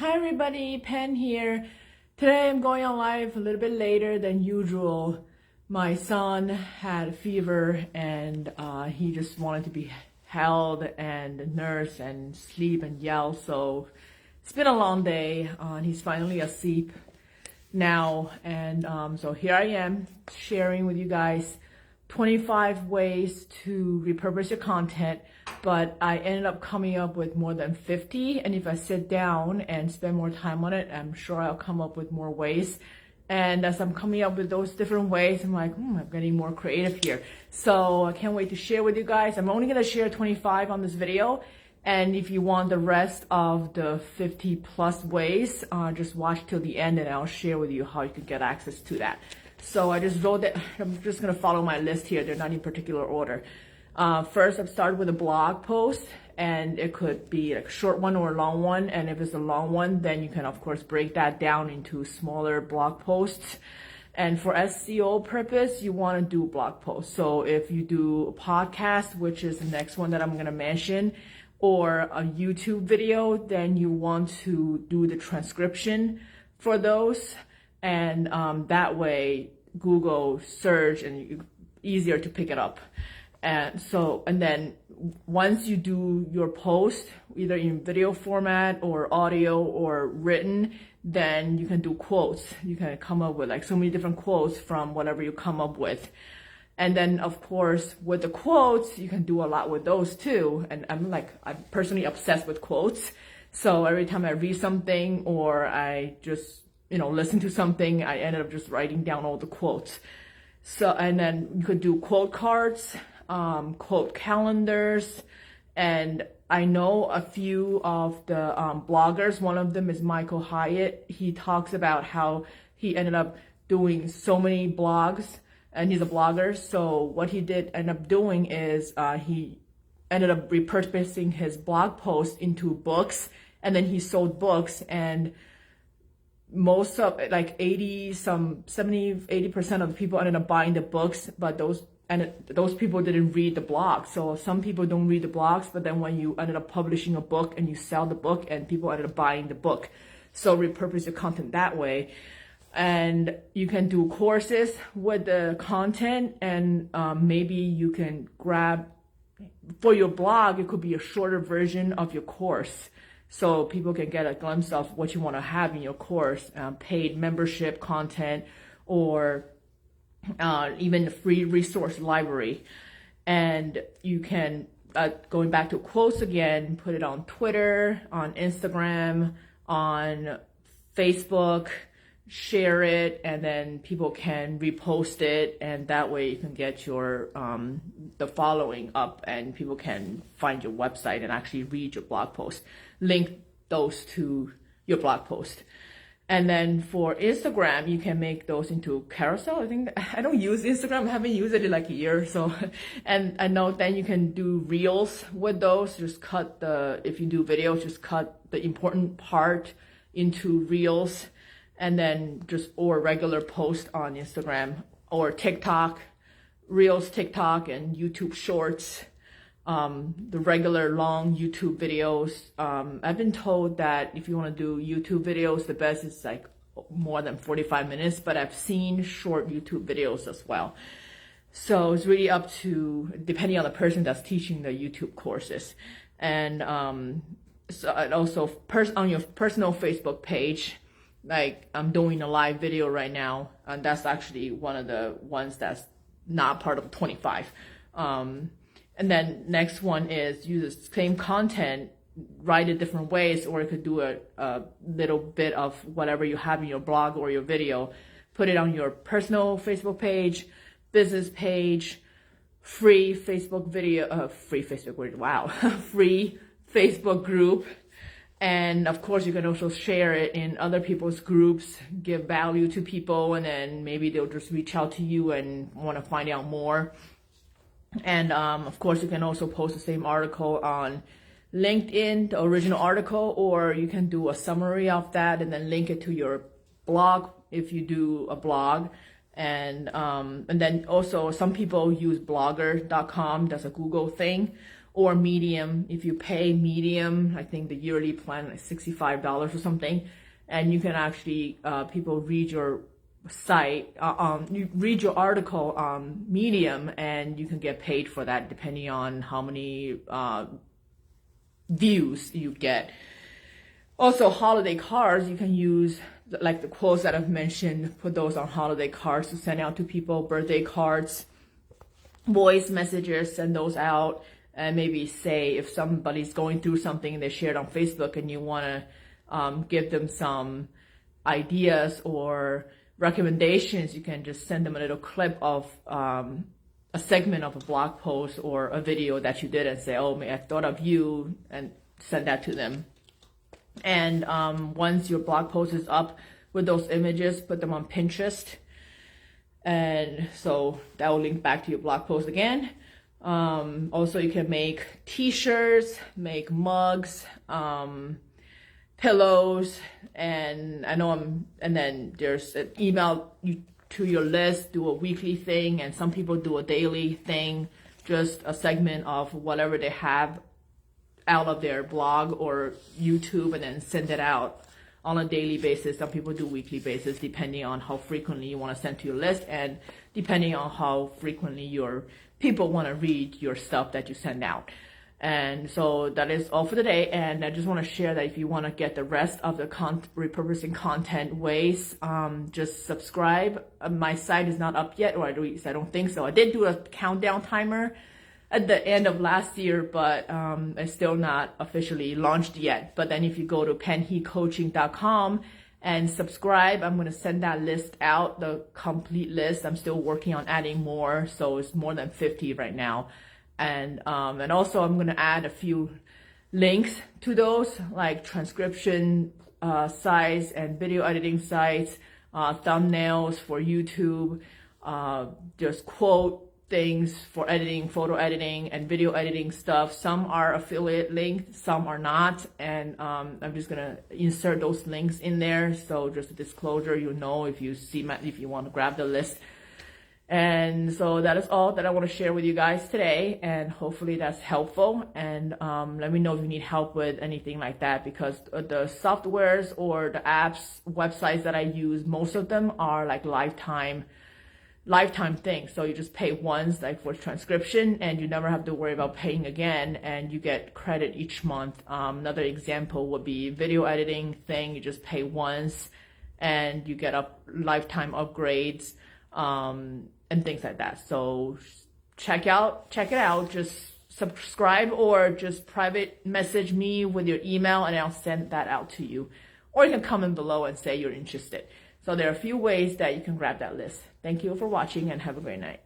Hi everybody, Pen here. Today I'm going on live a little bit later than usual. My son had a fever and he just wanted to be held and nursed and sleep and yell. So it's been a long day and he's finally asleep now. And so here I am sharing with you guys 25 ways to repurpose your content, but I ended up coming up with more than 50. And if I sit down and spend more time on it, I'm sure I'll come up with more ways. And as I'm coming up with those different ways, I'm like, I'm getting more creative here. So I can't wait to share with you guys. I'm only gonna share 25 on this video. And if you want the rest of the 50 plus ways, just watch till the end and I'll share with you how you can get access to that. So I just wrote that, I'm just gonna follow my list here. They're not in particular order. First, I've started with a blog post, and it could be like a short one or a long one. And if it's a long one, then you can of course break that down into smaller blog posts. And for SEO purpose, you wanna do blog posts. So if you do a podcast, which is the next one that I'm gonna mention, or a YouTube video, then you want to do the transcription for those. And that way Google search and easier to pick it up. And then once you do your post, either in video format or audio or written, then you can do quotes. You can come up with like so many different quotes from whatever you come up with. And then of course with the quotes, you can do a lot with those too. And I'm personally obsessed with quotes. So every time I read something or I just listen to something, I ended up just writing down all the quotes. So, and then you could do quote cards, quote calendars, and I know a few of the bloggers. One of them is Michael Hyatt. He talks about how he ended up doing so many blogs, and he's a blogger. So what he did end up doing is he ended up repurposing his blog posts into books, and then he sold books, and most of like 80% of the people ended up buying the books, but those people didn't read the blog. So some people don't read the blogs, but then when you ended up publishing a book and you sell the book, and people ended up buying the book. So repurpose your content that way. And you can do courses with the content, and maybe you can grab for your blog, it could be a shorter version of your course. So people can get a glimpse of what you want to have in your course, paid membership content, or even the free resource library. And you can, going back to quotes again, put it on Twitter, on Instagram, on Facebook, share it, and then people can repost it, and that way you can get your the following up, and people can find your website and actually read your blog post. Link those to your blog post. And then for Instagram, you can make those into carousel. I don't use Instagram. I haven't used it in like a year or so. And I know then you can do reels with those. Just cut if you do videos, just cut the important part into reels, and then or regular post on Instagram or TikTok, Reels, TikTok, and YouTube Shorts. The regular long YouTube videos. I've been told that if you want to do YouTube videos, the best is like more than 45 minutes, but I've seen short YouTube videos as well. So it's really up to, depending on the person that's teaching the YouTube courses. And also on your personal Facebook page, like I'm doing a live video right now, and that's actually one of the ones that's not part of 25. And then next one is use the same content, write it different ways, or you could do a little bit of whatever you have in your blog or your video, put it on your personal Facebook page, business page, free Facebook group. And of course, you can also share it in other people's groups, give value to people, and then maybe they'll just reach out to you and want to find out more. And of course, you can also post the same article on LinkedIn, the original article, or you can do a summary of that and then link it to your blog if you do a blog. And then also some people use blogger.com, that's a Google thing, or Medium. If you pay Medium, I think the yearly plan is $65 or something, and you can actually people read your site, you read your article on Medium, and you can get paid for that depending on how many views you get. Also, holiday cards, you can use like the quotes that I've mentioned, put those on holiday cards to send out to people, birthday cards, voice messages, send those out. And maybe say if somebody's going through something they shared on Facebook and you want to give them some ideas or recommendations, you can just send them a little clip of a segment of a blog post or a video that you did and say, oh, I thought of you, and send that to them. And once your blog post is up with those images, put them on Pinterest. And so that will link back to your blog post again. Also, you can make t-shirts, make mugs, pillows, and and then there's an email to your list, do a weekly thing, and some people do a daily thing, just a segment of whatever they have out of their blog or YouTube, and then send it out on a daily basis. Some people do weekly basis, depending on how frequently you want to send to your list and depending on how frequently your people want to read your stuff that you send out. And so that is all for today. And I just want to share that if you want to get the rest of the repurposing content ways, just subscribe. My site is not up yet, or at least I don't think so. I did do a countdown timer at the end of last year, but it's still not officially launched yet. But then if you go to penhecoaching.com and subscribe, I'm going to send that list out, the complete list. I'm still working on adding more, so it's more than 50 right now. And also I'm going to add a few links to those, like transcription sites and video editing sites, thumbnails for YouTube, just quote things for editing, photo editing and video editing stuff. Some are affiliate linked, some are not, and I'm just gonna insert those links in there. So just a disclosure, you know, if you want to grab the list. And so that is all that I want to share with you guys today, and hopefully that's helpful. And let me know if you need help with anything like that, because the softwares or the apps, websites that I use, most of them are like lifetime things. So you just pay once, like for transcription, and you never have to worry about paying again, and you get credit each month. Another example would be video editing thing. You just pay once and you get lifetime upgrades, and things like that. So check it out, just subscribe or just private message me with your email and I'll send that out to you. Or you can comment below and say you're interested. So there are a few ways that you can grab that list. Thank you for watching and have a great night.